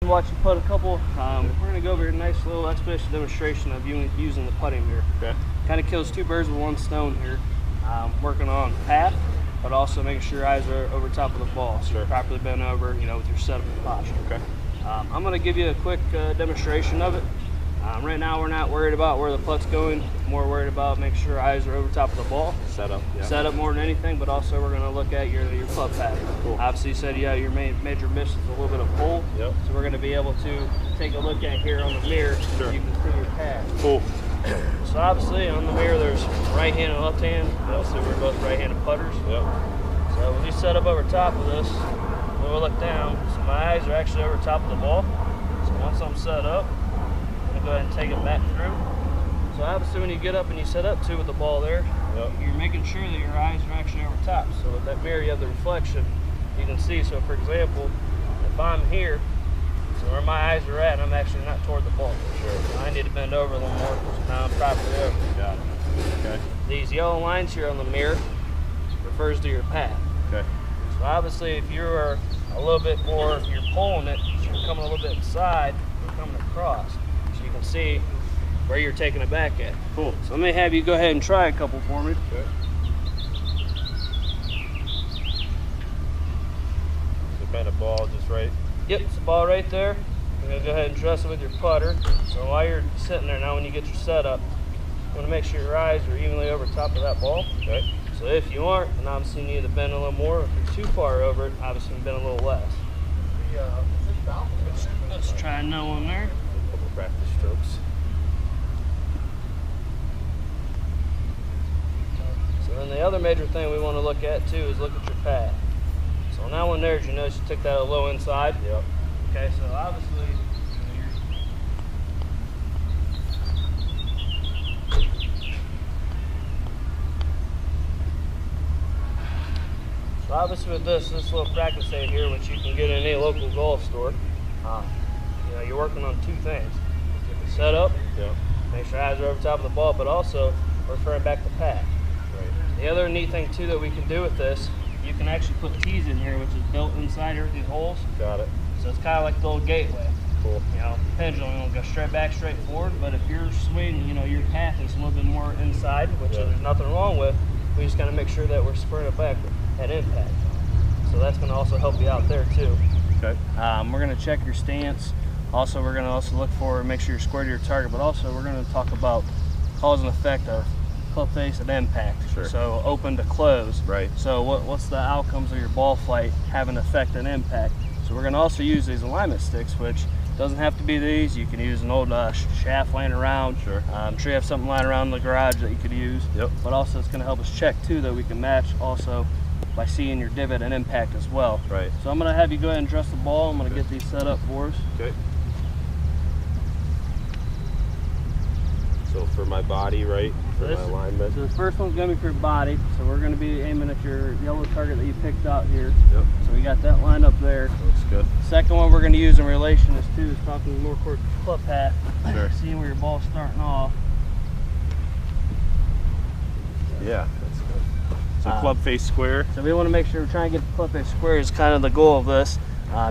Watch you putt a couple. We're going to go over a nice little expedition demonstration of using the putting mirror. Okay. Kind of kills two birds with one stone here. Working on path, but also making sure your eyes are over top of the ball. So Sure. you're properly bent over, with your setup and posture. Okay. I'm going to give you a quick demonstration of it. Right now we're not worried about where the putt's going, more worried about making sure your eyes are over top of the ball. Setup. Yeah. Setup more than anything, but also we're going to look at your putt pattern. Cool. Obviously you said your major miss is a little bit of pull. Yep. So we're going to be able to take a look at here on the mirror Sure. so you can see your path. Cool. So obviously on the mirror there's right hand and left hand. Obviously we're both right-handed putters. Yep. So when you set up over top of this, when we look down, so my eyes are actually over top of the ball. So once I'm set up, I'm going to go ahead and take it back through. So obviously when you get up and you set up too with the ball there, Yep. you're making sure that your eyes are actually over top. So with that mirror you have the reflection, you can see. So for example, if I'm here, so where my eyes are at, I'm actually not toward the ball. Sure. So I need to bend over a little more, so now I'm properly over. Got it. Okay. These yellow lines here on the mirror refers to your path. Okay. So obviously if you're a little bit more, you're pulling it, so you're coming a little bit inside, you're coming across. So you can see where you're taking it back at. Cool. So let me have you go ahead and try a couple for me. Okay. So bend a ball just right. Yep, it's the ball right there. You're gonna go ahead and dress it with your putter. So while you're sitting there now, when you get your setup, you wanna make sure your eyes are evenly over top of that ball. Okay. So if you aren't, then obviously you need to bend a little more. If you're too far over it, obviously you can bend a little less. Let's try another one there. A couple practice strokes. So then the other major thing we want to look at too is look at your path. So on that one there, you notice you took that a low inside. Yep. Okay, so obviously with this little practice aid here, which you can get in any local golf store, you're working on two things. Get the setup, Yep. make sure your eyes are over top of the ball, but also referring back to path. Right. The other neat thing too that we can do with this, you can actually put tees in here, which is built inside here with these holes. Got it. So it's kind of like the little gateway. Cool. Pendulum, you don't go straight back, straight forward, but if your swing, your path is a little bit more inside, which Yeah. there's nothing wrong with, we just gotta make sure that we're spurring it back at impact. So that's gonna also help you out there too. Okay. We're gonna check your stance. Also, we're gonna also look for make sure you're square to your target, but also we're gonna talk about cause and effect of club face and impact. Sure. So open to close. Right. So what's the outcomes of your ball flight having an effect and impact? So we're gonna also use these alignment sticks, which doesn't have to be these. You can use an old shaft laying around. Sure. I'm sure you have something lying around in the garage that you could use. Yep. But also it's gonna help us check too that we can match also by seeing your divot and impact as well. Right. So I'm gonna have you go ahead and dress the ball. I'm gonna get these set up for us. Okay. So for my body, right? For my alignment. So the first one's gonna be for your body. So we're gonna be aiming at your yellow target that you picked out here. Yep. So we got that lined up there. Looks good. Second one we're gonna use in relation is talking more towards the club path. Sure. Seeing where your ball's starting off. Yeah, that's good. So club face square. So we want to make sure we're trying to get the club face square is kind of the goal of this.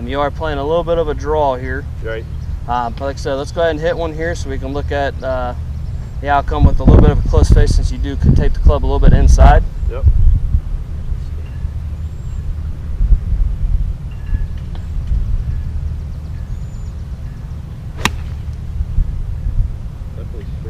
You are playing a little bit of a draw here. Right. But like I said, let's go ahead and hit one here so we can look at the outcome with a little bit of a close face, since you do tape the club a little bit inside. Yep. Definitely straight.